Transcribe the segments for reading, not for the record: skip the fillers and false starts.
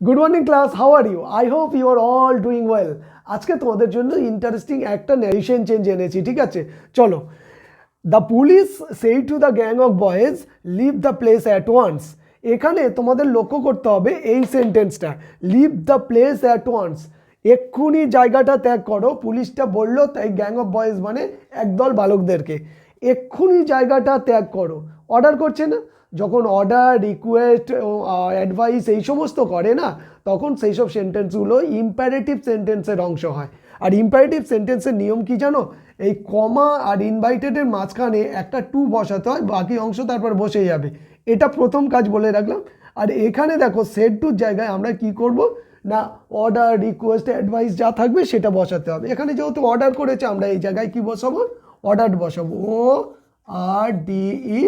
Good morning class, how are you? I hope you are all doing well. আজকে তোমাদের জন্য interesting একটা narration change এনেছি, ঠিক আছে? চলো। The police say to the gang of boys leave the place at once. এখানে তোমাদের লক্ষ্য করতে হবে এই সেন্টেন্সটা, leave the place at once. এক্ষুনি জায়গাটা ত্যাগ করো, পুলিশটা বললো, তাই গ্যাং অফ বয়েজ মানে একদল বালকদেরকে এক্ষুনি জায়গাটা ত্যাগ করো। অর্ডার করছে না? যখন অর্ডার, রিকোয়েস্ট, অ্যাডভাইস এই সমস্ত করে না, তখন সেই সব সেন্টেন্সগুলো ইম্পারেটিভ সেন্টেন্সের অংশ হয়। আর ইম্পারেটিভ সেন্টেন্সের নিয়ম কি জানো? এই কমা আর ইনভাইটেডের মাঝখানে একটা টু বসাতে হয়, বাকি অংশ তারপর বসে যাবে। এটা প্রথম কাজ বলে রাখলাম। আর এখানে দেখো সেট টুর জায়গায় আমরা কি করব না, অর্ডার, রিকোয়েস্ট, অ্যাডভাইস যা থাকবে সেটা বসাতে হবে। এখানে যেহেতু অর্ডার করেছে, আমরা এই জায়গায় কি বসাবো? অর্ডার বসাবো। ও আর ডি ই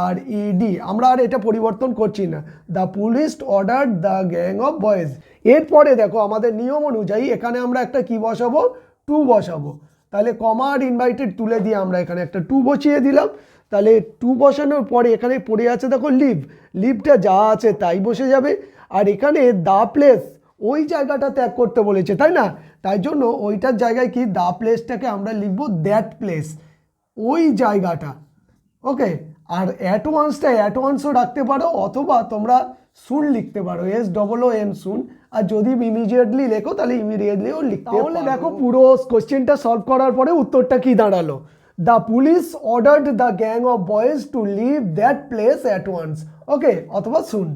আর ইডি। আমরা আর এটা পরিবর্তন করছি না। The police order the gang of boys. এরপরে দেখো আমাদের নিয়ম অনুযায়ী এখানে আমরা একটা কি বসাবো? টু বসাবো। তাহলে কমা আর ইনভাইটেড তুলে দিয়ে আমরা এখানে একটা টু বসিয়ে দিলাম। তাহলে টু বসানোর পরে এখানে পড়ে আছে দেখো লিভ। লিভটা যা আছে তাই বসে যাবে। আর এখানে দ্য প্লেস, ওই জায়গাটা ত্যাগ করতে বলেছে, তাই না? তাই জন্য ওইটার জায়গায় কি দ্য প্লেসটাকে আমরা লিখবো দ্যাট প্লেস, ওই জায়গাটা। ওকে। আর অ্যাটওয়ান্সও রাখতে পারো, অথবা তোমরা সুন লিখতে পারো, SOON সুন। আর যদি ইমিডিয়েটলি লেখো তাহলে ইমিডিয়েটলিও লিখতে পারো। তাহলে দেখো পুরো কোশ্চেনটা সলভ করার পরে উত্তরটা কি দাঁড়ালো? The police ordered the gang of boys to leave that place at once. Okay, অথবা সুন।